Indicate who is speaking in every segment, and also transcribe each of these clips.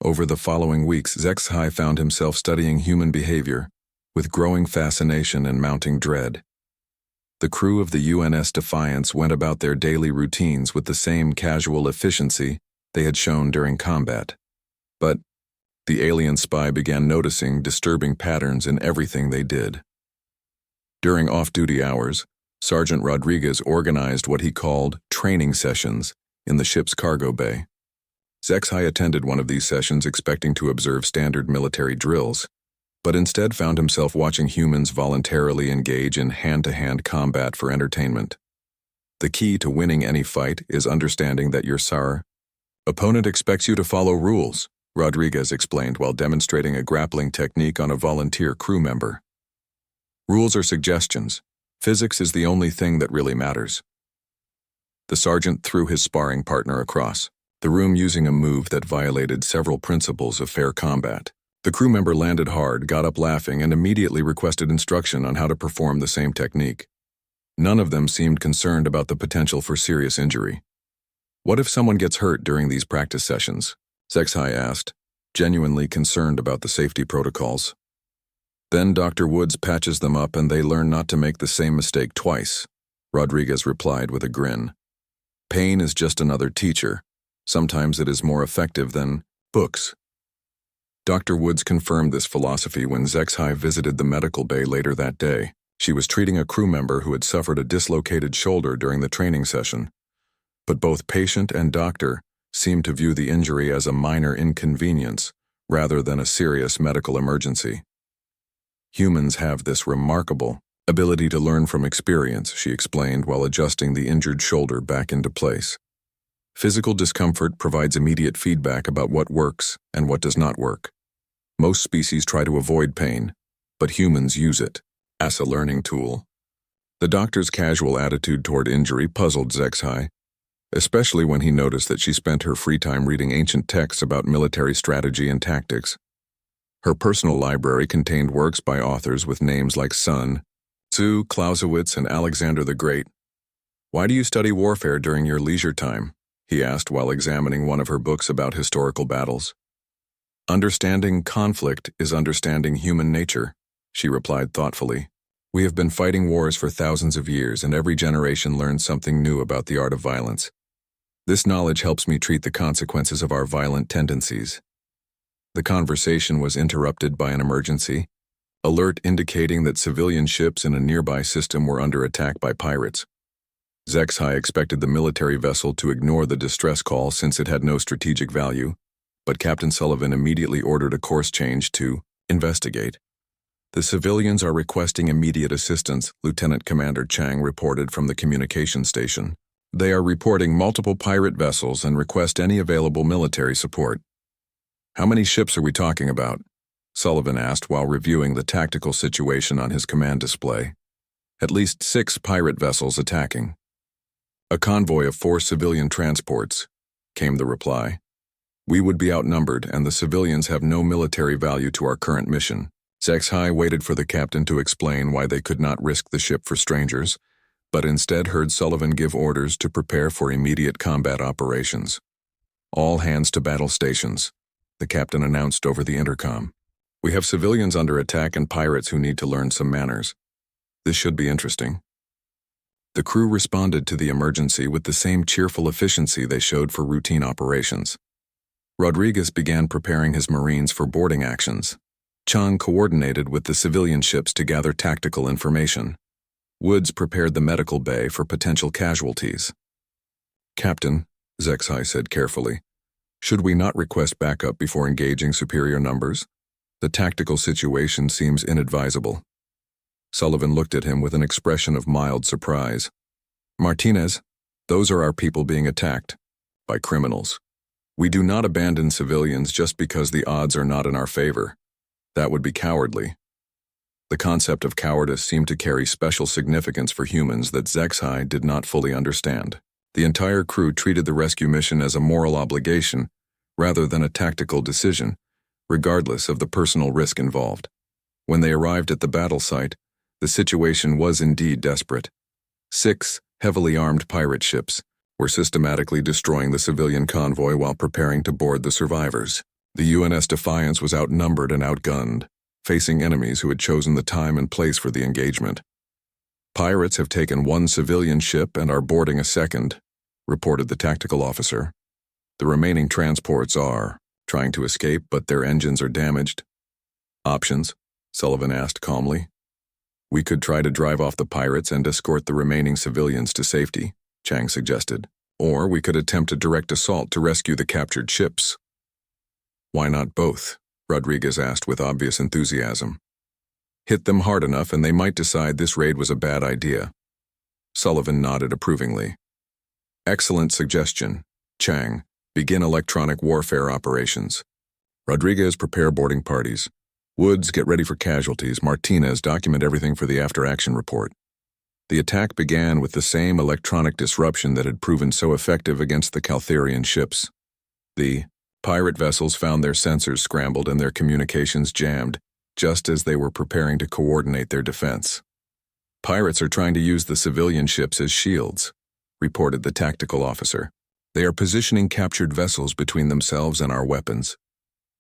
Speaker 1: Over the following weeks, Zexhai found himself studying human behavior, with growing fascination and mounting dread. The crew of the UNS Defiance went about their daily routines with the same casual efficiency they had shown during combat. But the alien spy began noticing disturbing patterns in everything they did. During off-duty hours, Sergeant Rodriguez organized what he called training sessions in the ship's cargo bay. Zexhai attended one of these sessions expecting to observe standard military drills, but instead found himself watching humans voluntarily engage in hand-to-hand combat for entertainment. The key to winning any fight is understanding that your opponent expects you to follow rules, Rodriguez explained while demonstrating a grappling technique on a volunteer crew member. Rules are suggestions. Physics is the only thing that really matters. The sergeant threw his sparring partner across the room using a move that violated several principles of fair combat. The crew member landed hard, got up laughing, and immediately requested instruction on how to perform the same technique. None of them seemed concerned about the potential for serious injury. What if someone gets hurt during these practice sessions? Zexhai asked, genuinely concerned about the safety protocols. Then Dr. Woods patches them up and they learn not to make the same mistake twice, Rodriguez replied with a grin. Pain is just another teacher. Sometimes it is more effective than books. Dr. Woods confirmed this philosophy when Zexhai visited the medical bay later that day. She was treating a crew member who had suffered a dislocated shoulder during the training session. But both patient and doctor seemed to view the injury as a minor inconvenience rather than a serious medical emergency. Humans have this remarkable ability to learn from experience, she explained while adjusting the injured shoulder back into place. Physical discomfort provides immediate feedback about what works and what does not work. Most species try to avoid pain, but humans use it as a learning tool. The doctor's casual attitude toward injury puzzled Zexhai, especially when he noticed that she spent her free time reading ancient texts about military strategy and tactics. Her personal library contained works by authors with names like Sun Tzu, Clausewitz, and Alexander the Great. Why do you study warfare during your leisure time? He asked while examining one of her books about historical battles. Understanding conflict is understanding human nature, she replied thoughtfully. We have been fighting wars for thousands of years, and every generation learns something new about the art of violence. This knowledge helps me treat the consequences of our violent tendencies. The conversation was interrupted by an emergency alert indicating that civilian ships in a nearby system were under attack by pirates. Zexhai expected the military vessel to ignore the distress call since it had no strategic value, but Captain Sullivan immediately ordered a course change to investigate. The civilians are requesting immediate assistance, Lieutenant Commander Chang reported from the communication station. They are reporting multiple pirate vessels and request any available military support. How many ships are we talking about? Sullivan asked while reviewing the tactical situation on his command display. At least 6 pirate vessels attacking. A convoy of 4 civilian transports, came the reply. We would be outnumbered, and the civilians have no military value to our current mission. Zexhai waited for the captain to explain why they could not risk the ship for strangers, but instead heard Sullivan give orders to prepare for immediate combat operations. All hands to battle stations, the captain announced over the intercom. We have civilians under attack and pirates who need to learn some manners. This should be interesting. The crew responded to the emergency with the same cheerful efficiency they showed for routine operations. Rodriguez began preparing his Marines for boarding actions. Chang coordinated with the civilian ships to gather tactical information. Woods prepared the medical bay for potential casualties. Captain, Zexhai said carefully, should we not request backup before engaging superior numbers? The tactical situation seems inadvisable. Sullivan looked at him with an expression of mild surprise. Martinez, those are our people being attacked by criminals. We do not abandon civilians just because the odds are not in our favor. That would be cowardly. The concept of cowardice seemed to carry special significance for humans that Zexhai did not fully understand. The entire crew treated the rescue mission as a moral obligation rather than a tactical decision, regardless of the personal risk involved. When they arrived at the battle site, the situation was indeed desperate. 6 heavily armed pirate ships were systematically destroying the civilian convoy while preparing to board the survivors. The UNS Defiance was outnumbered and outgunned, facing enemies who had chosen the time and place for the engagement. Pirates have taken one civilian ship and are boarding a second, reported the tactical officer. The remaining transports are trying to escape, but their engines are damaged. Options? Sullivan asked calmly. We could try to drive off the pirates and escort the remaining civilians to safety, Chang suggested. Or we could attempt a direct assault to rescue the captured ships. Why not both? Rodriguez asked with obvious enthusiasm. Hit them hard enough and they might decide this raid was a bad idea. Sullivan nodded approvingly. Excellent suggestion. Chang, begin electronic warfare operations. Rodriguez, prepare boarding parties. Woods, get ready for casualties. Martinez, document everything for the after-action report. The attack began with the same electronic disruption that had proven so effective against the Caltherian ships. The pirate vessels found their sensors scrambled and their communications jammed, just as they were preparing to coordinate their defense. Pirates are trying to use the civilian ships as shields, reported the tactical officer. They are positioning captured vessels between themselves and our weapons.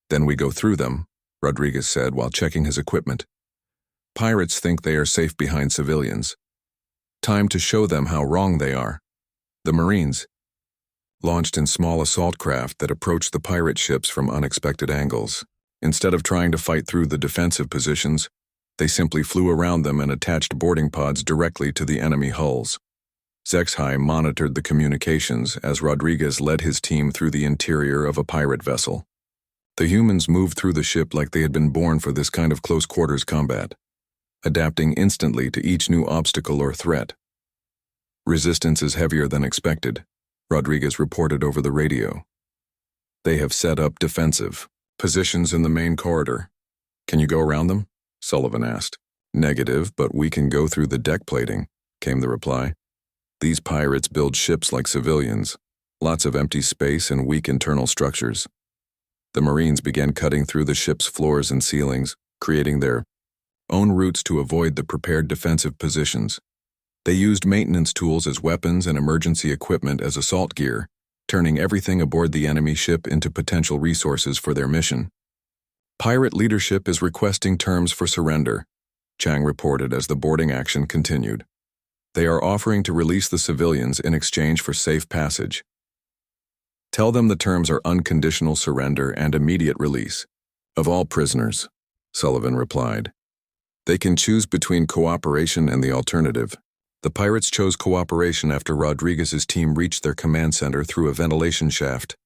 Speaker 1: Then we go through them, Rodriguez said while checking his equipment. Pirates think they are safe behind civilians. Time to show them how wrong they are. The Marines, launched in small assault craft that approached the pirate ships from unexpected angles. Instead of trying to fight through the defensive positions, they simply flew around them and attached boarding pods directly to the enemy hulls. Zexhai monitored the communications as Rodriguez led his team through the interior of a pirate vessel. The humans moved through the ship like they had been born for this kind of close-quarters combat, adapting instantly to each new obstacle or threat. Resistance is heavier than expected, Rodriguez reported over the radio. They have set up defensive positions in the main corridor. Can you go around them? Sullivan asked. Negative, but we can go through the deck plating, came the reply. These pirates build ships like civilians, lots of empty space and weak internal structures. The Marines began cutting through the ship's floors and ceilings, creating their own routes to avoid the prepared defensive positions. They used maintenance tools as weapons and emergency equipment as assault gear, turning everything aboard the enemy ship into potential resources for their mission. Pirate leadership is requesting terms for surrender, Chang reported as the boarding action continued. They are offering to release the civilians in exchange for safe passage. Tell them the terms are unconditional surrender and immediate release of all prisoners, Sullivan replied. They can choose between cooperation and the alternative. The pirates chose cooperation after Rodriguez's team reached their command center through a ventilation shaft.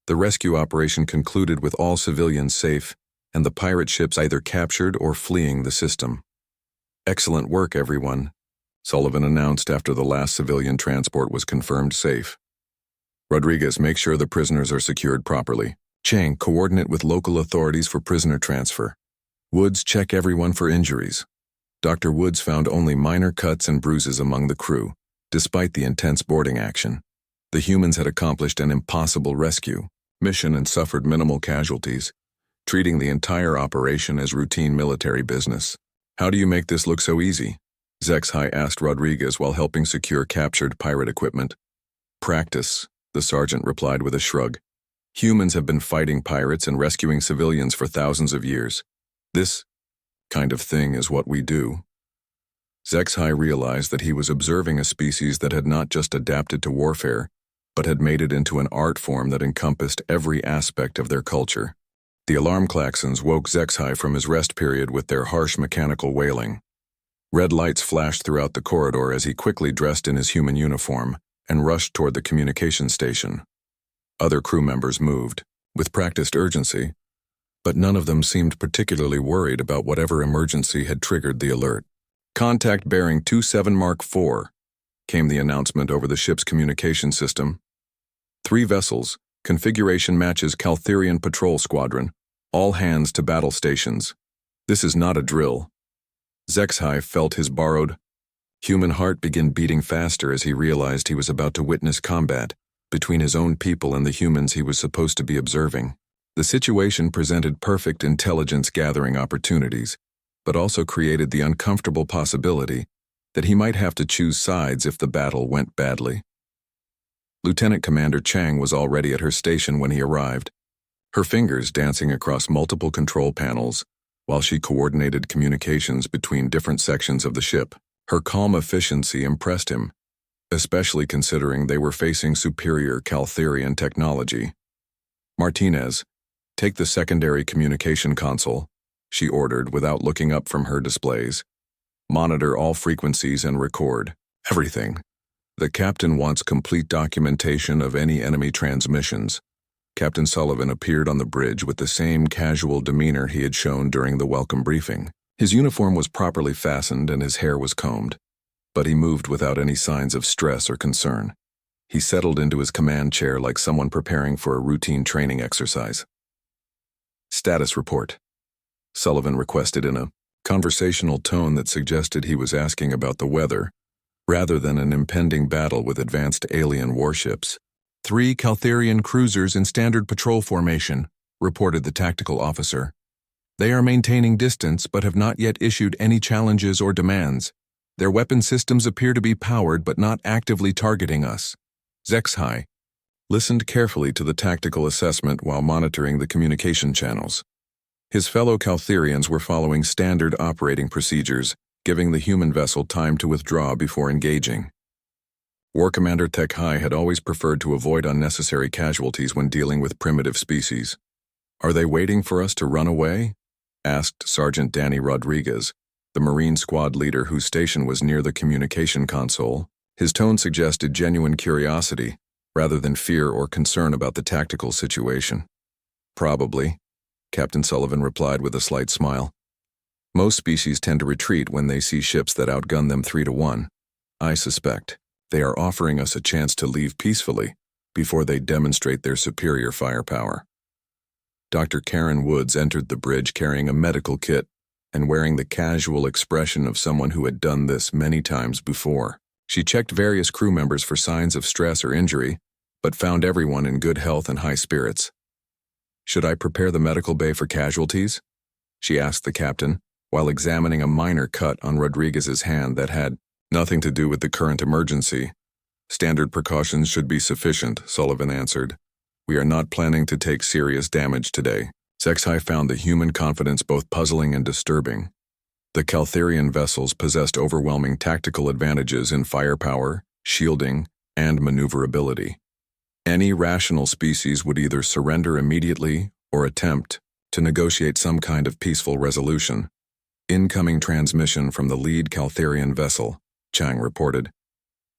Speaker 1: The rescue operation concluded with all civilians safe and the pirate ships either captured or fleeing the system. Excellent work, everyone, Sullivan announced after the last civilian transport was confirmed safe. Rodriguez, make sure the prisoners are secured properly. Chang, coordinate with local authorities for prisoner transfer. Woods, check everyone for injuries. Dr. Woods found only minor cuts and bruises among the crew, despite the intense boarding action. The humans had accomplished an impossible rescue mission and suffered minimal casualties, treating the entire operation as routine military business. How do you make this look so easy? Zexhai asked Rodriguez while helping secure captured pirate equipment. Practice, the sergeant replied with a shrug. Humans have been fighting pirates and rescuing civilians for thousands of years. This kind of thing is what we do. Zexhai realized that he was observing a species that had not just adapted to warfare, but had made it into an art form that encompassed every aspect of their culture. The alarm klaxons woke Zexhai from his rest period with their harsh mechanical wailing. Red lights flashed throughout the corridor as he quickly dressed in his human uniform and rushed toward the communication station. Other crew members moved, with practiced urgency, but none of them seemed particularly worried about whatever emergency had triggered the alert. Contact bearing 27 Mark IV, came the announcement over the ship's communication system. 3 vessels, configuration matches Caltherian Patrol Squadron, all hands to battle stations. This is not a drill. Zexhai felt his borrowed human heart begin beating faster as he realized he was about to witness combat between his own people and the humans he was supposed to be observing. The situation presented perfect intelligence-gathering opportunities, but also created the uncomfortable possibility that he might have to choose sides if the battle went badly. Lieutenant Commander Chang was already at her station when he arrived. her fingers dancing across multiple control panels while she coordinated communications between different sections of the ship. Her calm efficiency impressed him, especially considering they were facing superior Caltherian technology. "Martinez, take the secondary communication console," she ordered without looking up from her displays. "Monitor all frequencies and record everything. The captain wants complete documentation of any enemy transmissions." Captain Sullivan appeared on the bridge with the same casual demeanor he had shown during the welcome briefing. His uniform was properly fastened and his hair was combed, but he moved without any signs of stress or concern. He settled into his command chair like someone preparing for a routine training exercise. "Status report," Sullivan requested in a conversational tone that suggested he was asking about the weather, rather than an impending battle with advanced alien warships. "3 Caltherian cruisers in standard patrol formation," reported the tactical officer. "They are maintaining distance but have not yet issued any challenges or demands. Their weapon systems appear to be powered but not actively targeting us." Zexhai listened carefully to the tactical assessment while monitoring the communication channels. His fellow Caltherians were following standard operating procedures, giving the human vessel time to withdraw before engaging. War Commander Tekhai had always preferred to avoid unnecessary casualties when dealing with primitive species. "Are they waiting for us to run away?" asked Sergeant Danny Rodriguez, the Marine squad leader whose station was near the communication console. His tone suggested genuine curiosity, rather than fear or concern about the tactical situation. "Probably," Captain Sullivan replied with a slight smile. "Most species tend to retreat when they see ships that outgun them 3-1. I suspect they are offering us a chance to leave peacefully before they demonstrate their superior firepower." Dr. Karen Woods entered the bridge carrying a medical kit and wearing the casual expression of someone who had done this many times before. She checked various crew members for signs of stress or injury, but found everyone in good health and high spirits. "Should I prepare the medical bay for casualties?" she asked the captain, while examining a minor cut on Rodriguez's hand that had nothing to do with the current emergency. "Standard precautions should be sufficient," Sullivan answered. "We are not planning to take serious damage today." Zexhai found the human confidence both puzzling and disturbing. The Caltherian vessels possessed overwhelming tactical advantages in firepower, shielding, and maneuverability. Any rational species would either surrender immediately or attempt to negotiate some kind of peaceful resolution. "Incoming transmission from the lead Caltherian vessel," Chang reported.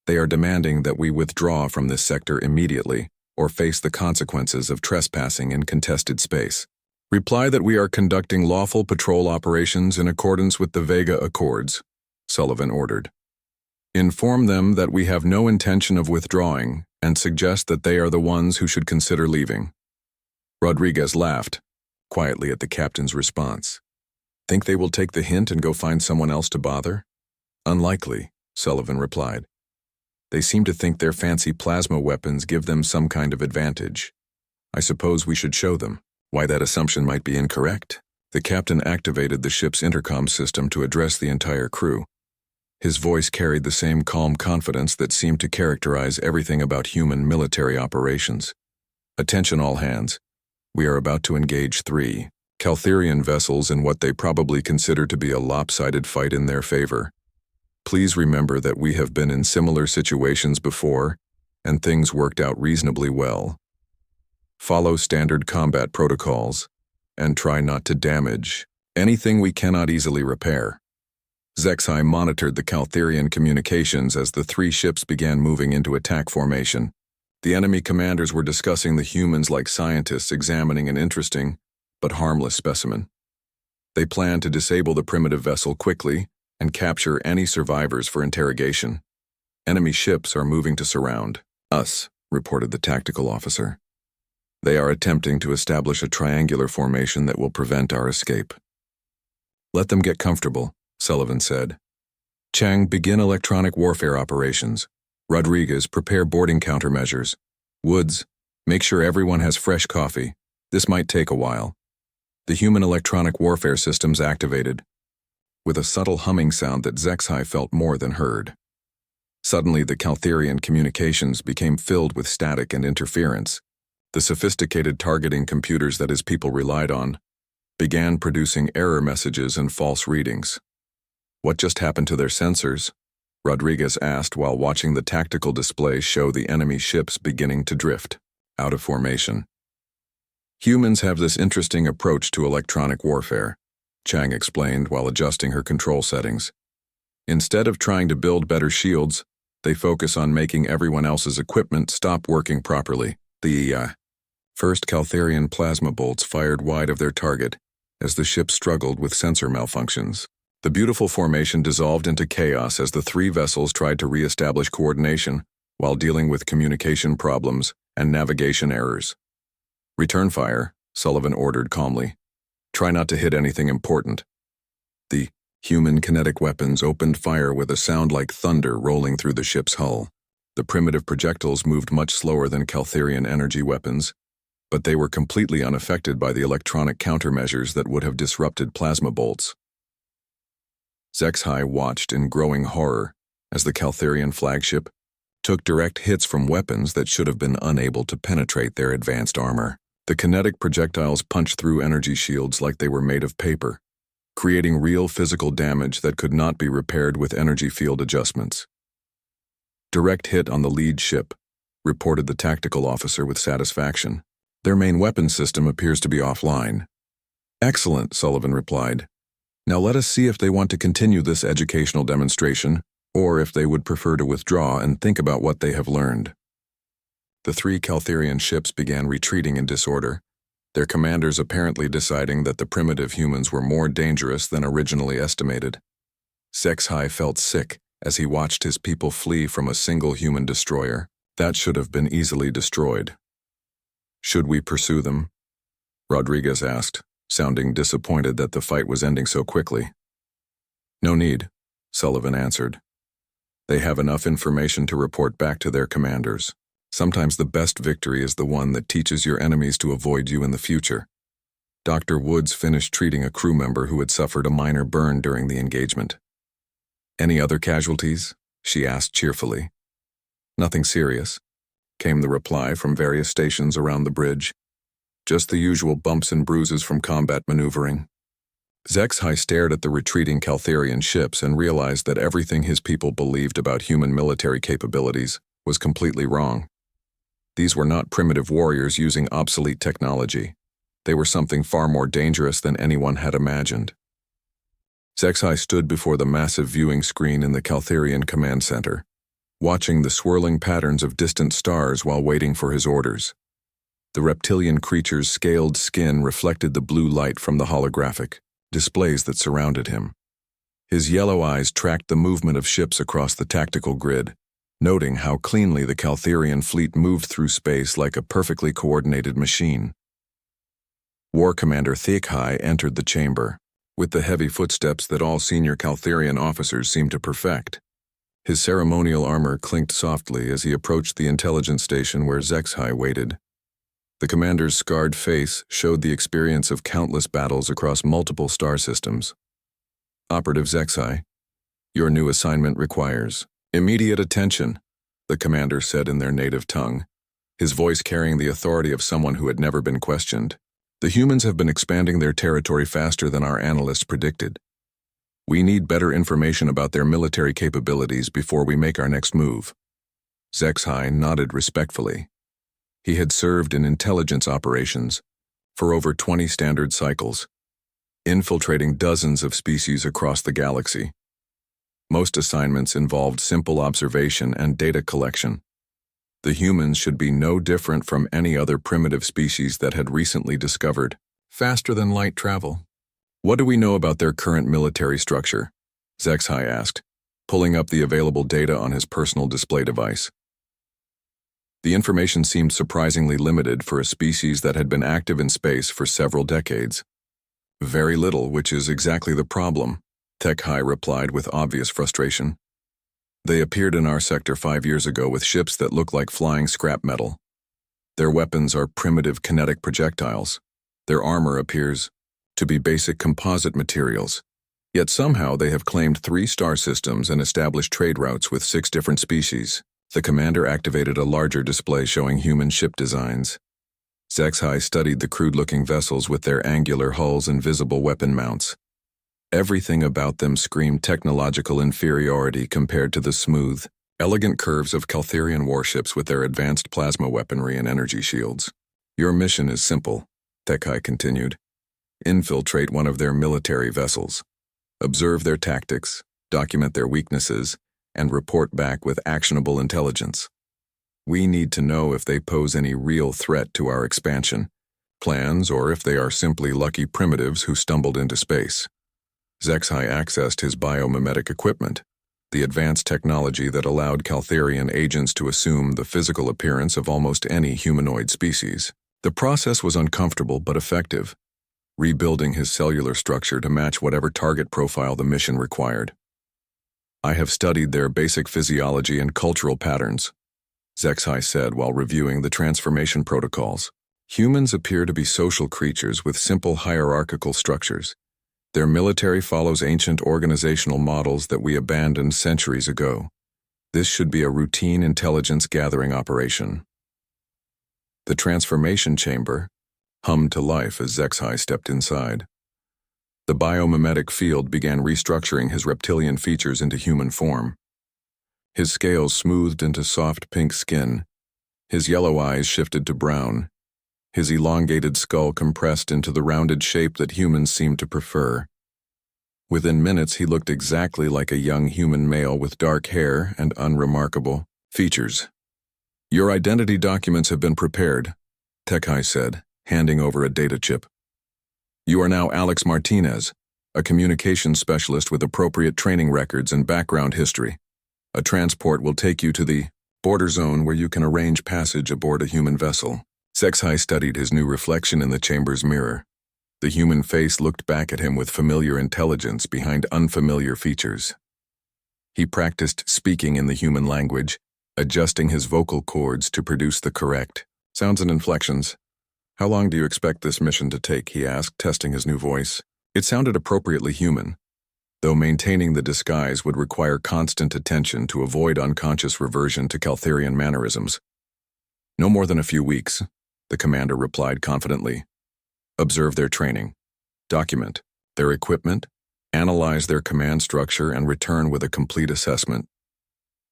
Speaker 1: "They are demanding that we withdraw from this sector immediately or face the consequences of trespassing in contested space. Reply that we are conducting lawful patrol operations in accordance with the Vega Accords," Sullivan ordered. "Inform them that we have no intention of withdrawing and suggest that they are the ones who should consider leaving." Rodriguez laughed quietly at the captain's response. "Think they will take the hint and go find someone else to bother?" "Unlikely," Sullivan replied. "They seem to think their fancy plasma weapons give them some kind of advantage. I suppose we should show them why that assumption might be incorrect." The captain activated the ship's intercom system to address the entire crew. His voice carried the same calm confidence that seemed to characterize everything about human military operations. "Attention all hands. We are about to engage 3 Caltherian vessels in what they probably consider to be a lopsided fight in their favor. Please remember that we have been in similar situations before, and things worked out reasonably well. Follow standard combat protocols, and try not to damage anything we cannot easily repair." Zexhai monitored the Caltherian communications as the 3 ships began moving into attack formation. The enemy commanders were discussing the humans like scientists examining an interesting but harmless specimen. They planned to disable the primitive vessel quickly and capture any survivors for interrogation. "Enemy ships are moving to surround us," reported the tactical officer. "They are attempting to establish a triangular formation that will prevent our escape." "Let them get comfortable," Sullivan said. "Chang, begin electronic warfare operations. Rodriguez, prepare boarding countermeasures. Woods, make sure everyone has fresh coffee. This might take a while." The human electronic warfare systems activated, with a subtle humming sound that Zexhai felt more than heard. Suddenly, the Caltherian communications became filled with static and interference. The sophisticated targeting computers that his people relied on began producing error messages and false readings. What just happened to their sensors? Rodriguez asked while watching the tactical display show the enemy ships beginning to drift out of formation. Humans have this interesting approach to electronic warfare, Chang explained while adjusting her control settings. Instead of trying to build better shields, they focus on making everyone else's equipment stop working properly. The first Caltharian plasma bolts fired wide of their target as the ship struggled with sensor malfunctions. The beautiful formation dissolved into chaos as the three vessels tried to re-establish coordination while dealing with communication problems and navigation errors. "Return fire," Sullivan ordered calmly. "Try not to hit anything important." The human kinetic weapons opened fire with a sound like thunder rolling through the ship's hull. The primitive projectiles moved much slower than Caltharian energy weapons, but they were completely unaffected by the electronic countermeasures that would have disrupted plasma bolts. Zexhai watched in growing horror as the Caltharian flagship took direct hits from weapons that should have been unable to penetrate their advanced armor. The kinetic projectiles punched through energy shields like they were made of paper, creating real physical damage that could not be repaired with energy field adjustments. "Direct hit on the lead ship," reported the tactical officer with satisfaction. "Their main weapons system appears to be offline." "Excellent," Sullivan replied. "Now let us see if they want to continue this educational demonstration, or if they would prefer to withdraw and think about what they have learned." The three Caltharian ships began retreating in disorder, their commanders apparently deciding that the primitive humans were more dangerous than originally estimated. Zexhai felt sick as he watched his people flee from a single human destroyer that should have been easily destroyed. "Should we pursue them?" Rodriguez asked, sounding disappointed that the fight was ending so quickly. "No need," Sullivan answered. "They have enough information to report back to their commanders. Sometimes the best victory is the one that teaches your enemies to avoid you in the future." Dr. Woods finished treating a crew member who had suffered a minor burn during the engagement. "Any other casualties?" she asked cheerfully. "Nothing serious," came the reply from various stations around the bridge. "Just the usual bumps and bruises from combat maneuvering." Zexhai stared at the retreating Caltharian ships and realized that everything his people believed about human military capabilities was completely wrong. These were not primitive warriors using obsolete technology. They were something far more dangerous than anyone had imagined. Zexhai stood before the massive viewing screen in the Caltharian command center, watching the swirling patterns of distant stars while waiting for his orders. The reptilian creature's scaled skin reflected the blue light from the holographic displays that surrounded him. His yellow eyes tracked the movement of ships across the tactical grid, noting how cleanly the Caltharian fleet moved through space like a perfectly coordinated machine. War Commander Zexhai entered the chamber, with the heavy footsteps that all senior Caltharian officers seemed to perfect. His ceremonial armor clinked softly as he approached the intelligence station where Zexhai waited. The commander's scarred face showed the experience of countless battles across multiple star systems. "Operative Zexhai, your new assignment requires immediate attention," the commander said in their native tongue, his voice carrying the authority of someone who had never been questioned. "The humans have been expanding their territory faster than our analysts predicted. We need better information about their military capabilities before we make our next move." Zexhai nodded respectfully. He had served in intelligence operations for over 20 standard cycles, infiltrating dozens of species across the galaxy. Most assignments involved simple observation and data collection. The humans should be no different from any other primitive species that had recently discovered faster-than-light travel. "What do we know about their current military structure?" Zexhai asked, pulling up the available data on his personal display device. The information seemed surprisingly limited for a species that had been active in space for several decades. "Very little, which is exactly the problem," Zexhai replied with obvious frustration. "They appeared in our sector 5 years ago with ships that look like flying scrap metal. Their weapons are primitive kinetic projectiles. Their armor appears to be basic composite materials. Yet somehow they have claimed 3 star systems and established trade routes with 6 different species." The commander activated a larger display showing human ship designs. Zexhai studied the crude-looking vessels with their angular hulls and visible weapon mounts. Everything about them screamed technological inferiority compared to the smooth, elegant curves of Caltherian warships with their advanced plasma weaponry and energy shields. Your mission is simple, Zexhai continued. Infiltrate one of their military vessels. Observe their tactics, document their weaknesses, and report back with actionable intelligence. We need to know if they pose any real threat to our expansion plans or if they are simply lucky primitives who stumbled into space. Zexhai accessed his biomimetic equipment, the advanced technology that allowed Caltherian agents to assume the physical appearance of almost any humanoid species. The process was uncomfortable but effective, rebuilding his cellular structure to match whatever target profile the mission required. I have studied their basic physiology and cultural patterns, Zexhai said while reviewing the transformation protocols. Humans appear to be social creatures with simple hierarchical structures. Their military follows ancient organizational models that we abandoned centuries ago. This should be a routine intelligence gathering operation. The transformation chamber hummed to life as Zexhai stepped inside. The biomimetic field began restructuring his reptilian features into human form. His scales smoothed into soft pink skin. His yellow eyes shifted to brown. His elongated skull compressed into the rounded shape that humans seem to prefer. Within minutes, he looked exactly like a young human male with dark hair and unremarkable features. Your identity documents have been prepared, Zexhai said, handing over a data chip. You are now Alex Martinez, a communications specialist with appropriate training records and background history. A transport will take you to the border zone where you can arrange passage aboard a human vessel. Zexhai studied his new reflection in the chamber's mirror. The human face looked back at him with familiar intelligence behind unfamiliar features. He practiced speaking in the human language, adjusting his vocal cords to produce the correct sounds and inflections. How long do you expect this mission to take? He asked, testing his new voice. It sounded appropriately human, though maintaining the disguise would require constant attention to avoid unconscious reversion to Caltherian mannerisms. No more than a few weeks, the commander replied confidently. Observe their training, document their equipment, analyze their command structure, and return with a complete assessment.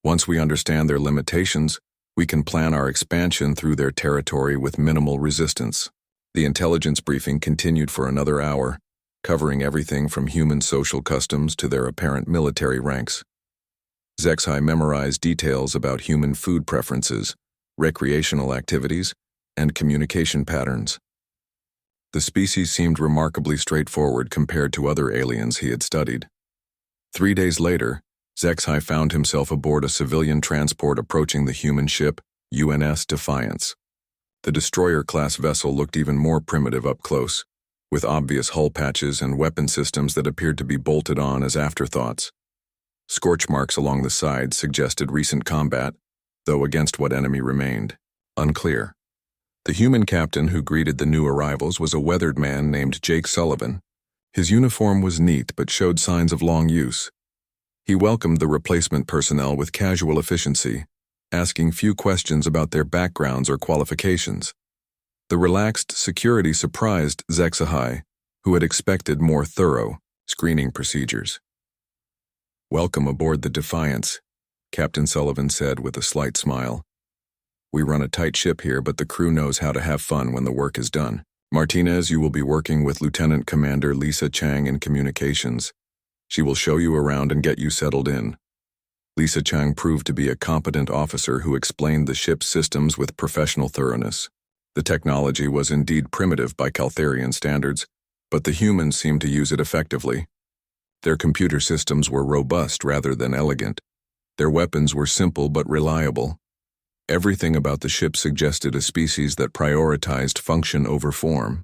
Speaker 1: Once we understand their limitations, we can plan our expansion through their territory with minimal resistance. The intelligence briefing continued for another hour, covering everything from human social customs to their apparent military ranks. Zexhai memorized details about human food preferences, recreational activities, and communication patterns. The species seemed remarkably straightforward compared to other aliens he had studied. 3 days later, Zexhai found himself aboard a civilian transport approaching the human ship UNS Defiance. The destroyer-class vessel looked even more primitive up close, with obvious hull patches and weapon systems that appeared to be bolted on as afterthoughts. Scorch marks along the sides suggested recent combat, though against what enemy remained unclear. The human captain who greeted the new arrivals was a weathered man named Jake Sullivan. His uniform was neat but showed signs of long use. He welcomed the replacement personnel with casual efficiency, asking few questions about their backgrounds or qualifications. The relaxed security surprised Zexhai, who had expected more thorough screening procedures. Welcome aboard the Defiance, Captain Sullivan said with a slight smile. We run a tight ship here, but the crew knows how to have fun when the work is done. Martinez, you will be working with Lieutenant Commander Lisa Chang in communications. She will show you around and get you settled in. Lisa Chang proved to be a competent officer who explained the ship's systems with professional thoroughness. The technology was indeed primitive by Caltherian standards, but the humans seemed to use it effectively. Their computer systems were robust rather than elegant. Their weapons were simple but reliable. Everything about the ship suggested a species that prioritized function over form.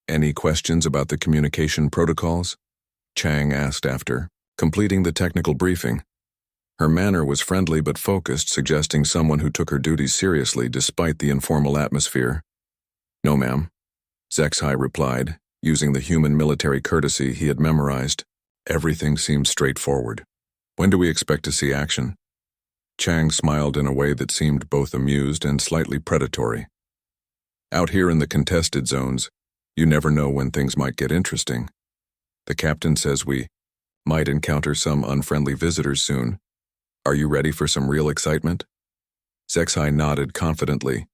Speaker 1: Any questions about the communication protocols? Chang asked after completing the technical briefing. Her manner was friendly but focused, suggesting someone who took her duties seriously despite the informal atmosphere. No, ma'am, Zexhai replied, using the human military courtesy he had memorized. Everything seemed straightforward. When do we expect to see action? Chang smiled in a way that seemed both amused and slightly predatory. Out here in the contested zones, you never know when things might get interesting. The captain says we might encounter some unfriendly visitors soon. Are you ready for some real excitement? Zexai nodded confidently,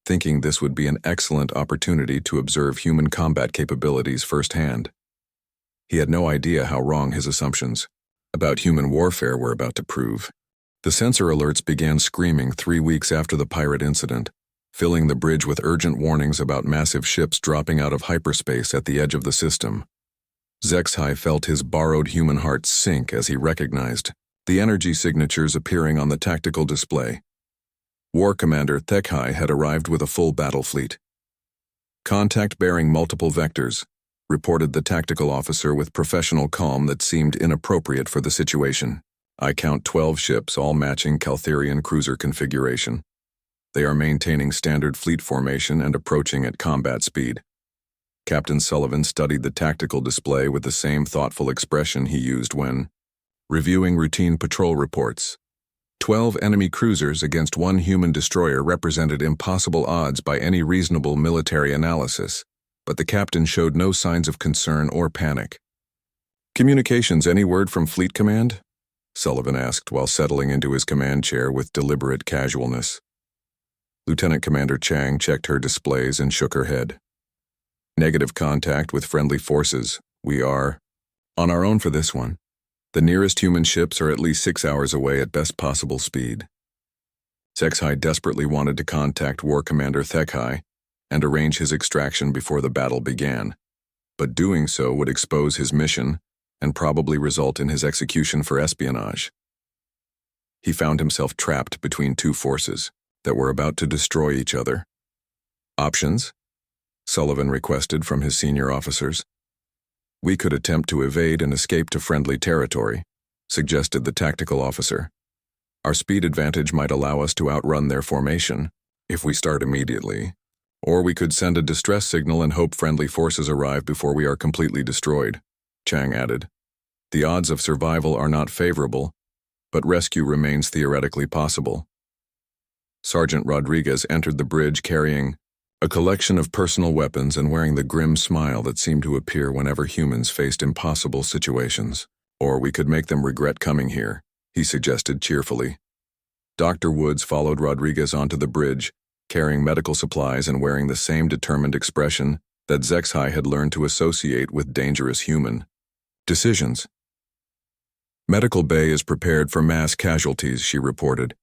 Speaker 1: thinking this would be an excellent opportunity to observe human combat capabilities firsthand. He had no idea how wrong his assumptions about human warfare were about to prove. The sensor alerts began screaming 3 weeks after the pirate incident, filling the bridge with urgent warnings about massive ships dropping out of hyperspace at the edge of the system. Zexai felt his borrowed human heart sink as he recognized the energy signatures appearing on the tactical display. War Commander Thekhai had arrived with a full battle fleet. "Contact bearing multiple vectors," reported the tactical officer with professional calm that seemed inappropriate for the situation. "I count 12 ships, all matching Caltherian cruiser configuration. They are maintaining standard fleet formation and approaching at combat speed." Captain Sullivan studied the tactical display with the same thoughtful expression he used when reviewing routine patrol reports. 12 enemy cruisers against 1 human destroyer represented impossible odds by any reasonable military analysis, but the captain showed no signs of concern or panic. "Communications, any word from Fleet Command?" Sullivan asked while settling into his command chair with deliberate casualness. Lieutenant Commander Chang checked her displays and shook her head. "Negative contact with friendly forces. We are on our own for this one. The nearest human ships are at least 6 hours away at best possible speed." Zexai desperately wanted to contact War Commander Thekhai and arrange his extraction before the battle began, but doing so would expose his mission and probably result in his execution for espionage. He found himself trapped between 2 forces that were about to destroy each other. "Options?" Sullivan requested from his senior officers. "We could attempt to evade and escape to friendly territory," suggested the tactical officer. "Our speed advantage might allow us to outrun their formation, if we start immediately. Or we could send a distress signal and hope friendly forces arrive before we are completely destroyed," Chang added. "The odds of survival are not favorable, but rescue remains theoretically possible." Sergeant Rodriguez entered the bridge carrying a collection of personal weapons and wearing the grim smile that seemed to appear whenever humans faced impossible situations. "Or we could make them regret coming here," he suggested cheerfully. Dr. Woods followed Rodriguez onto the bridge, carrying medical supplies and wearing the same determined expression that Zexai had learned to associate with dangerous human decisions. "Medical bay is prepared for mass casualties," she reported.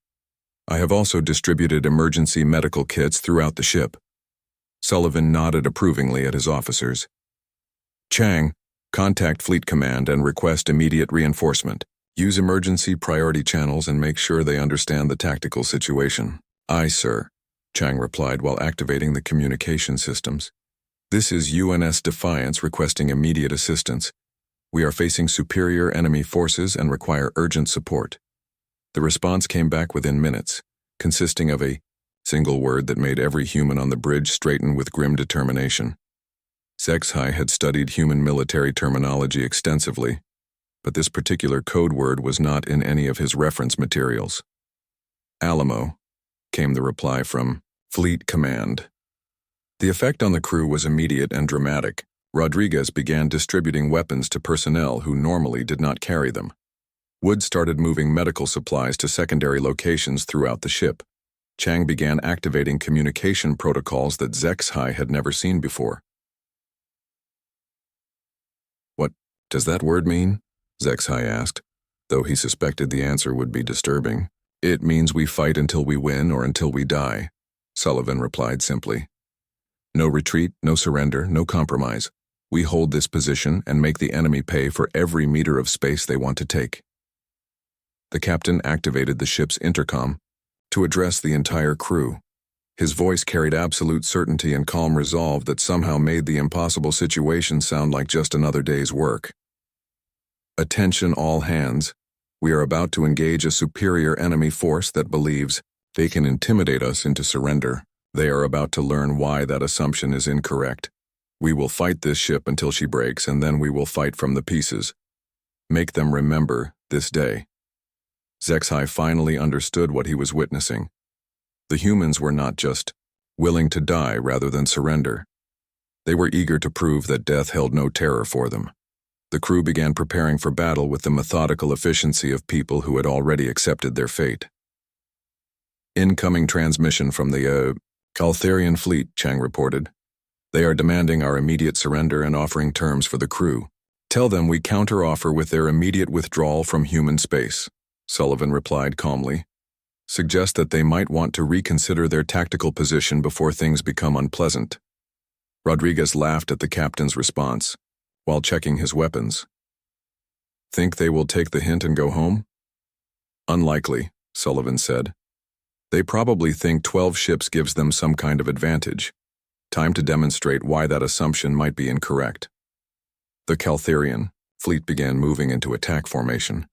Speaker 1: "I have also distributed emergency medical kits throughout the ship." Sullivan nodded approvingly at his officers. "Chang, contact Fleet Command and request immediate reinforcement. Use emergency priority channels and make sure they understand the tactical situation." "Aye, sir," Chang replied while activating the communication systems. "This is UNS Defiance requesting immediate assistance. We are facing superior enemy forces and require urgent support." The response came back within minutes, consisting of a single word that made every human on the bridge straighten with grim determination. Zexai had studied human military terminology extensively, but this particular code word was not in any of his reference materials. "Alamo," came the reply from Fleet Command. The effect on the crew was immediate and dramatic. Rodriguez began distributing weapons to personnel who normally did not carry them. Wood started moving medical supplies to secondary locations throughout the ship. Chang began activating communication protocols that Zexai had never seen before. "What does that word mean?" Zexai asked, though he suspected the answer would be disturbing. "It means we fight until we win or until we die," Sullivan replied simply. "No retreat, no surrender, no compromise. We hold this position and make the enemy pay for every meter of space they want to take." The captain activated the ship's intercom to address the entire crew. His voice carried absolute certainty and calm resolve that somehow made the impossible situation sound like just another day's work. "Attention all hands. We are about to engage a superior enemy force that believes they can intimidate us into surrender. They are about to learn why that assumption is incorrect. We will fight this ship until she breaks, and then we will fight from the pieces. Make them remember this day." Zexai finally understood what he was witnessing. The humans were not just willing to die rather than surrender. They were eager to prove that death held no terror for them. The crew began preparing for battle with the methodical efficiency of people who had already accepted their fate. Incoming transmission from the Caltharian fleet, Chang reported. They are demanding our immediate surrender and offering terms for the crew. Tell them we counter-offer with their immediate withdrawal from human space, Sullivan replied calmly. Suggest that they might want to reconsider their tactical position before things become unpleasant. Rodriguez laughed at the captain's response, while checking his weapons. Think they will take the hint and go home? Unlikely, Sullivan said. They probably think 12 ships gives them some kind of advantage. Time to demonstrate why that assumption might be incorrect. The Caltharian fleet began moving into attack formation,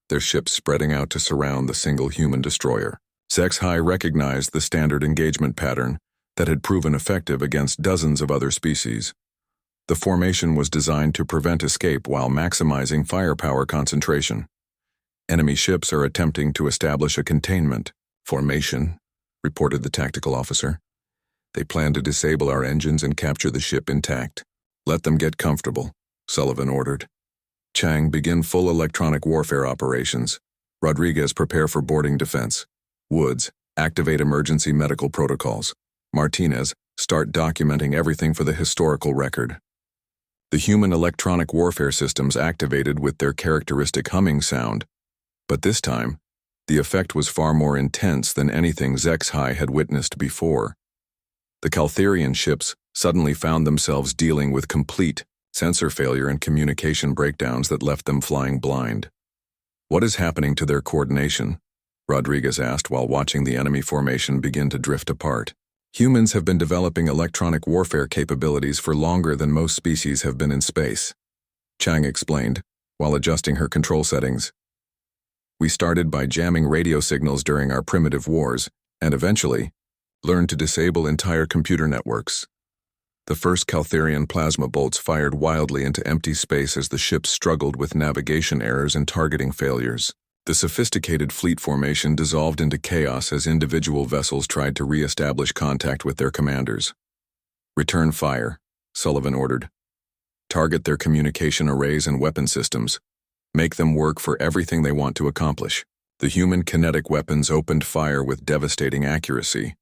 Speaker 1: their ships spreading out to surround the single human destroyer. Zexhai recognized the standard engagement pattern that had proven effective against dozens of other species. The formation was designed to prevent escape while maximizing firepower concentration. Enemy ships are attempting to establish a containment formation, reported the tactical officer. They plan to disable our engines and capture the ship intact. Let them get comfortable, Sullivan ordered. Chang, begin full electronic warfare operations. Rodriguez, prepare for boarding defense. Woods, activate emergency medical protocols. Martinez, start documenting everything for the historical record. The human electronic warfare systems activated with their characteristic humming sound, but this time, the effect was far more intense than anything Zexhai had witnessed before. The Caltharian ships suddenly found themselves dealing with complete sensor failure and communication breakdowns that left them flying blind. What is happening to their coordination? Rodriguez asked while watching the enemy formation begin to drift apart. Humans have been developing electronic warfare capabilities for longer than most species have been in space, Chang explained, while adjusting her control settings. We started by jamming radio signals during our primitive wars, and eventually, learned to disable entire computer networks. The first Caltharian plasma bolts fired wildly into empty space as the ships struggled with navigation errors and targeting failures. The sophisticated fleet formation dissolved into chaos as individual vessels tried to re-establish contact with their commanders. Return fire, Sullivan ordered. Target their communication arrays and weapon systems. Make them work for everything they want to accomplish. The human kinetic weapons opened fire with devastating accuracy,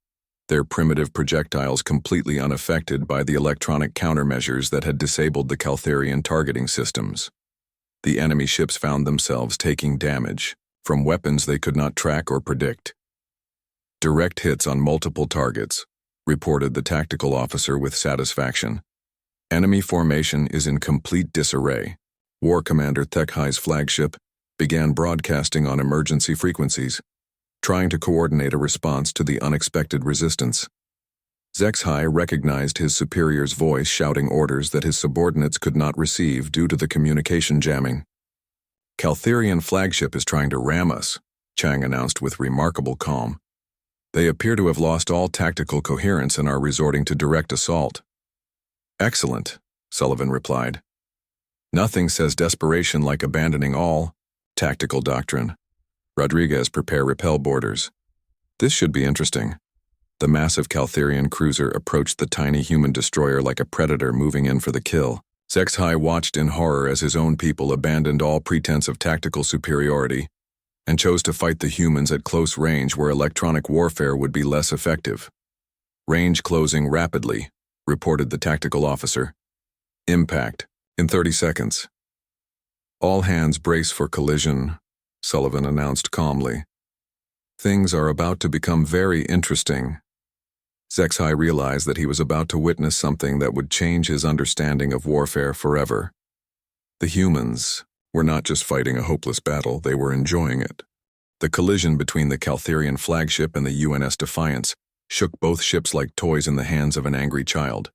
Speaker 1: their primitive projectiles completely unaffected by the electronic countermeasures that had disabled the Caltharian targeting systems. The enemy ships found themselves taking damage from weapons they could not track or predict. Direct hits on multiple targets, reported the tactical officer with satisfaction. Enemy formation is in complete disarray. War Commander Thekhai's flagship began broadcasting on emergency frequencies, trying to coordinate a response to the unexpected resistance. Zexhai recognized his superior's voice shouting orders that his subordinates could not receive due to the communication jamming. Caltharian flagship is trying to ram us, Chang announced with remarkable calm. They appear to have lost all tactical coherence and are resorting to direct assault. Excellent, Sullivan replied. Nothing says desperation like abandoning all tactical doctrine. Rodriguez, prepare repel boarders. This should be interesting. The massive Caltharian cruiser approached the tiny human destroyer like a predator moving in for the kill. Zexhai watched in horror as his own people abandoned all pretense of tactical superiority and chose to fight the humans at close range where electronic warfare would be less effective. Range closing rapidly, reported the tactical officer. Impact in 30 seconds. All hands brace for collision, Sullivan announced calmly. Things are about to become very interesting. Zexhai realized that he was about to witness something that would change his understanding of warfare forever. The humans were not just fighting a hopeless battle, they were enjoying it. The collision between the Caltharian flagship and the UNS Defiance shook both ships like toys in the hands of an angry child.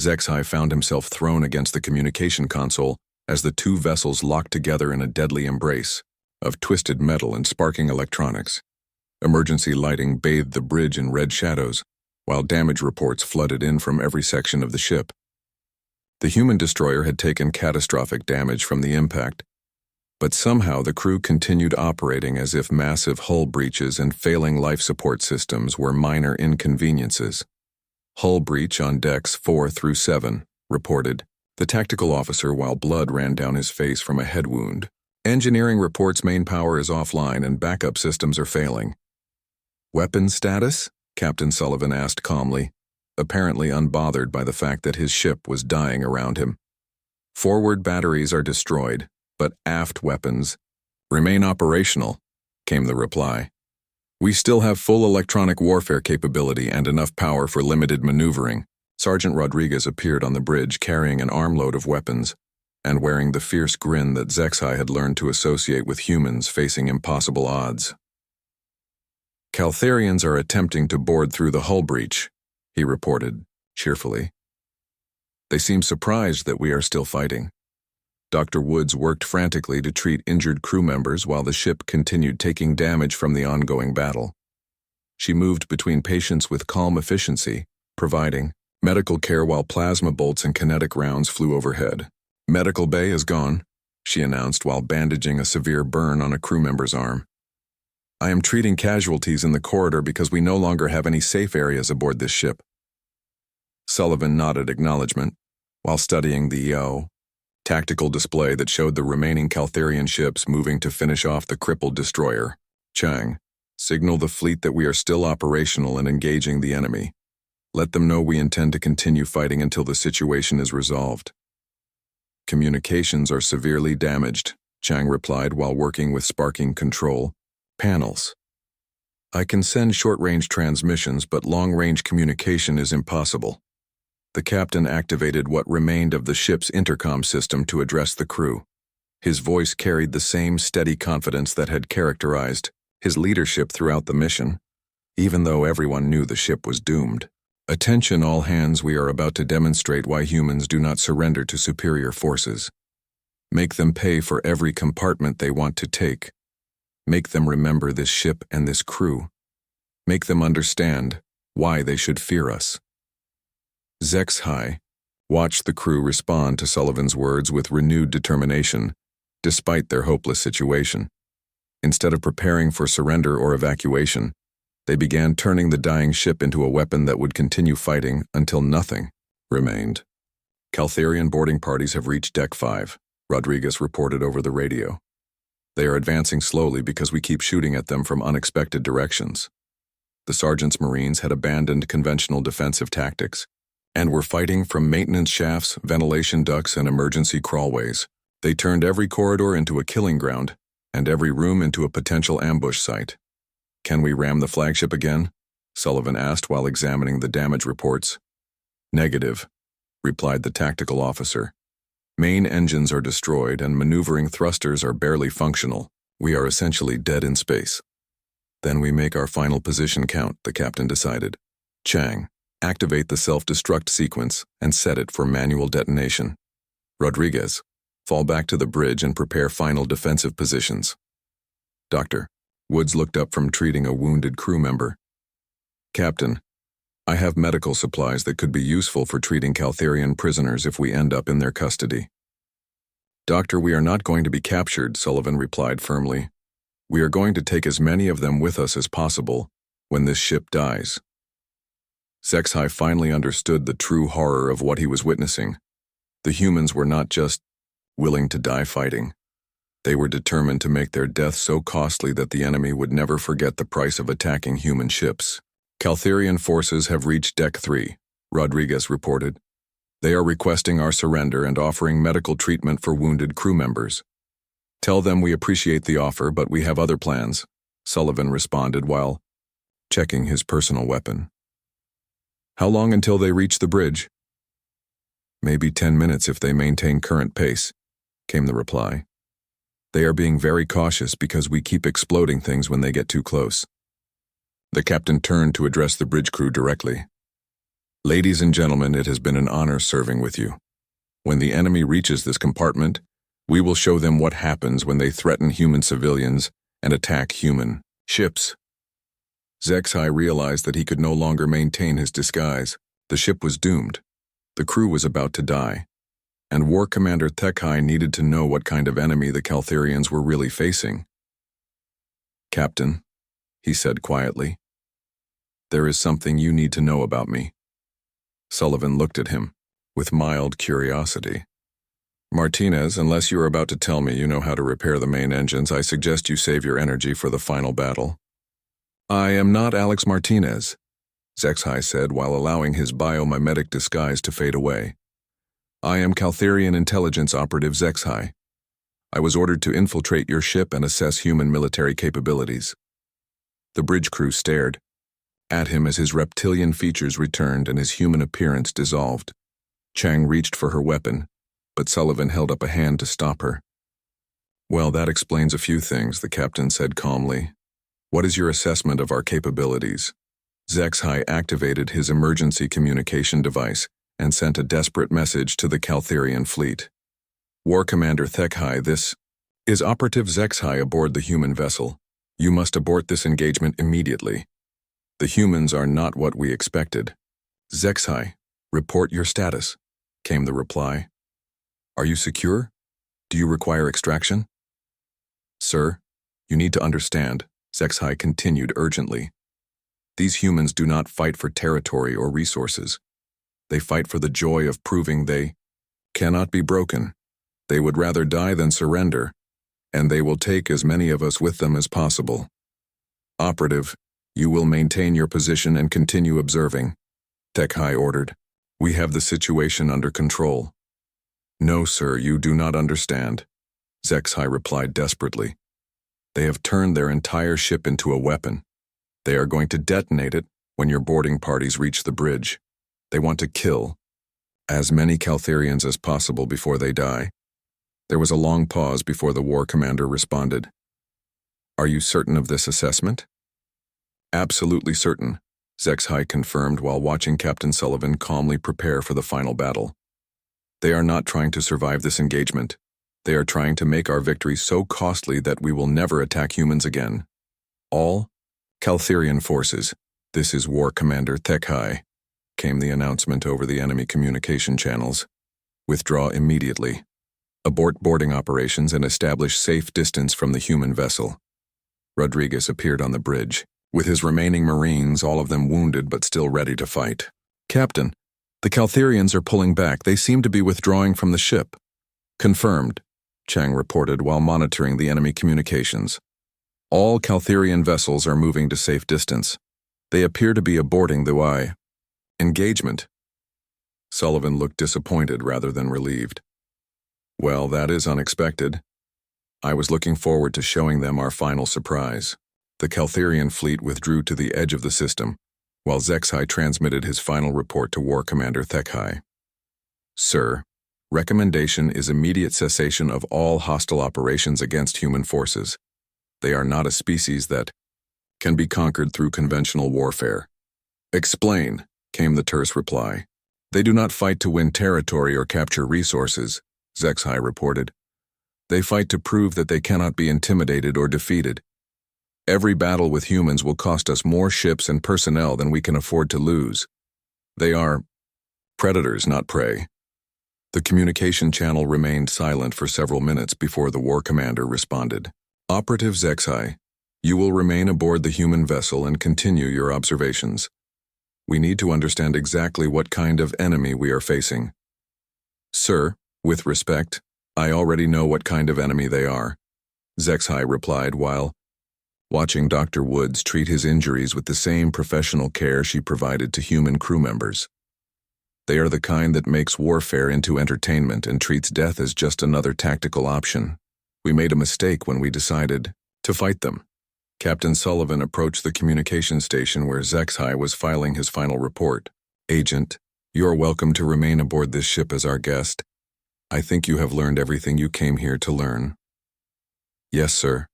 Speaker 1: Zexhai found himself thrown against the communication console as the two vessels locked together in a deadly embrace of twisted metal and sparking electronics. Emergency lighting bathed the bridge in red shadows, while damage reports flooded in from every section of the ship. The human destroyer had taken catastrophic damage from the impact, but somehow the crew continued operating as if massive hull breaches and failing life support systems were minor inconveniences. Hull breach on decks 4 through 7, reported the tactical officer while blood ran down his face from a head wound. Engineering reports main power is offline and backup systems are failing. Weapons status? Captain Sullivan asked calmly, apparently unbothered by the fact that his ship was dying around him. Forward batteries are destroyed, but aft weapons remain operational, came the reply. We still have full electronic warfare capability and enough power for limited maneuvering. Sergeant Rodriguez appeared on the bridge carrying an armload of weapons and wearing the fierce grin that Zexai had learned to associate with humans facing impossible odds. Caltharians are attempting to board through the hull breach, he reported, cheerfully. They seem surprised that we are still fighting. Dr. Woods worked frantically to treat injured crew members while the ship continued taking damage from the ongoing battle. She moved between patients with calm efficiency, providing medical care while plasma bolts and kinetic rounds flew overhead. Medical bay is gone, she announced while bandaging a severe burn on a crew member's arm. I am treating casualties in the corridor because we no longer have any safe areas aboard this ship. Sullivan nodded acknowledgement while studying the tactical display that showed the remaining Caltharian ships moving to finish off the crippled destroyer. Chang, signal the fleet that we are still operational and engaging the enemy. Let them know we intend to continue fighting until the situation is resolved. Communications are severely damaged, Chang replied while working with sparking control panels. I can send short-range transmissions, but long-range communication is impossible. The captain activated what remained of the ship's intercom system to address the crew. His voice carried the same steady confidence that had characterized his leadership throughout the mission, even though everyone knew the ship was doomed. Attention all hands, we are about to demonstrate why humans do not surrender to superior forces. Make them pay for every compartment they want to take. Make them remember this ship and this crew. Make them understand why they should fear us. Zexai watched the crew respond to Sullivan's words with renewed determination, despite their hopeless situation. Instead of preparing for surrender or evacuation, they began turning the dying ship into a weapon that would continue fighting until nothing remained. Caltharian boarding parties have reached Deck 5, Rodriguez reported over the radio. They are advancing slowly because we keep shooting at them from unexpected directions. The sergeant's Marines had abandoned conventional defensive tactics and were fighting from maintenance shafts, ventilation ducts, and emergency crawlways. They turned every corridor into a killing ground and every room into a potential ambush site. Can we ram the flagship again? Sullivan asked while examining the damage reports. Negative, replied the tactical officer. Main engines are destroyed and maneuvering thrusters are barely functional. We are essentially dead in space. Then we make our final position count, the captain decided. Chang, activate the self-destruct sequence and set it for manual detonation. Rodriguez, fall back to the bridge and prepare final defensive positions. Doctor, Woods looked up from treating a wounded crew member. Captain, I have medical supplies that could be useful for treating Caltharian prisoners if we end up in their custody. Doctor, we are not going to be captured, Sullivan replied firmly. We are going to take as many of them with us as possible when this ship dies. Zexai finally understood the true horror of what he was witnessing. The humans were not just willing to die fighting. They were determined to make their death so costly that the enemy would never forget the price of attacking human ships. Caltharian forces have reached Deck 3, Rodriguez reported. They are requesting our surrender and offering medical treatment for wounded crew members. Tell them we appreciate the offer, but we have other plans, Sullivan responded while checking his personal weapon. How long until they reach the bridge? Maybe 10 minutes if they maintain current pace, came the reply. They are being very cautious because we keep exploding things when they get too close. The captain turned to address the bridge crew directly. Ladies and gentlemen, it has been an honor serving with you. When the enemy reaches this compartment, we will show them what happens when they threaten human civilians and attack human ships. Zexai realized that he could no longer maintain his disguise. The ship was doomed. The crew was about to die. And War Commander Thekai needed to know what kind of enemy the Caltharians were really facing. Captain, he said quietly, there is something you need to know about me. Sullivan looked at him, with mild curiosity. Martinez, unless you are about to tell me you know how to repair the main engines, I suggest you save your energy for the final battle. I am not Alex Martinez, Zexhai said while allowing his biomimetic disguise to fade away. I am Caltherian intelligence operative Zexhai. I was ordered to infiltrate your ship and assess human military capabilities. The bridge crew stared at him as his reptilian features returned and his human appearance dissolved. Chang reached for her weapon, but Sullivan held up a hand to stop her. Well, that explains a few things, the captain said calmly. What is your assessment of our capabilities? Zexhai activated his emergency communication device and sent a desperate message to the Caltherian fleet. War Commander Thekhai, this is Operative Zexhai aboard the human vessel. You must abort this engagement immediately. The humans are not what we expected. Zexhai, report your status, came the reply. Are you secure? Do you require extraction? Sir, you need to understand, Zexhai continued urgently. These humans do not fight for territory or resources. They fight for the joy of proving they cannot be broken. They would rather die than surrender, and they will take as many of us with them as possible. Operative, you will maintain your position and continue observing, Thekhai ordered. We have the situation under control. No, sir, you do not understand, Zexhai replied desperately. They have turned their entire ship into a weapon. They are going to detonate it when your boarding parties reach the bridge. They want to kill as many Caltherians as possible before they die. There was a long pause before the war commander responded. Are you certain of this assessment? Absolutely certain, Zexhai confirmed while watching Captain Sullivan calmly prepare for the final battle. They are not trying to survive this engagement. They are trying to make our victory so costly that we will never attack humans again. All Caltherian forces, this is War Commander Thekhai, came the announcement over the enemy communication channels. Withdraw immediately. Abort boarding operations and establish safe distance from the human vessel. Rodriguez appeared on the bridge, with his remaining Marines, all of them wounded but still ready to fight. Captain, the Caltherians are pulling back. They seem to be withdrawing from the ship. Confirmed, Chang reported while monitoring the enemy communications. All Caltherian vessels are moving to safe distance. They appear to be aborting the engagement. Sullivan looked disappointed rather than relieved. Well, that is unexpected. I was looking forward to showing them our final surprise. The Caltherian fleet withdrew to the edge of the system, while Zexhai transmitted his final report to War Commander Thekhai. Sir, recommendation is immediate cessation of all hostile operations against human forces. They are not a species that can be conquered through conventional warfare. Explain, came the terse reply. They do not fight to win territory or capture resources, Zexhai reported. They fight to prove that they cannot be intimidated or defeated. Every battle with humans will cost us more ships and personnel than we can afford to lose. They are predators, not prey. The communication channel remained silent for several minutes before the war commander responded. Operative Zexhai, you will remain aboard the human vessel and continue your observations. We need to understand exactly what kind of enemy we are facing. Sir, with respect, I already know what kind of enemy they are, Zexhai replied while watching Dr. Woods treat his injuries with the same professional care she provided to human crew members. They are the kind that makes warfare into entertainment and treats death as just another tactical option. We made a mistake when we decided to fight them. Captain Sullivan approached the communication station where Zexhai was filing his final report. Agent, you are welcome to remain aboard this ship as our guest. I think you have learned everything you came here to learn. Yes, sir,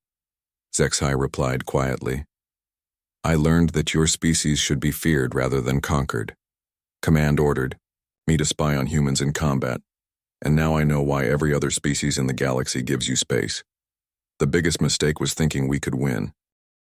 Speaker 1: Zexhai replied quietly. I learned that your species should be feared rather than conquered. Command ordered me to spy on humans in combat, and now I know why every other species in the galaxy gives you space. The biggest mistake was thinking we could win.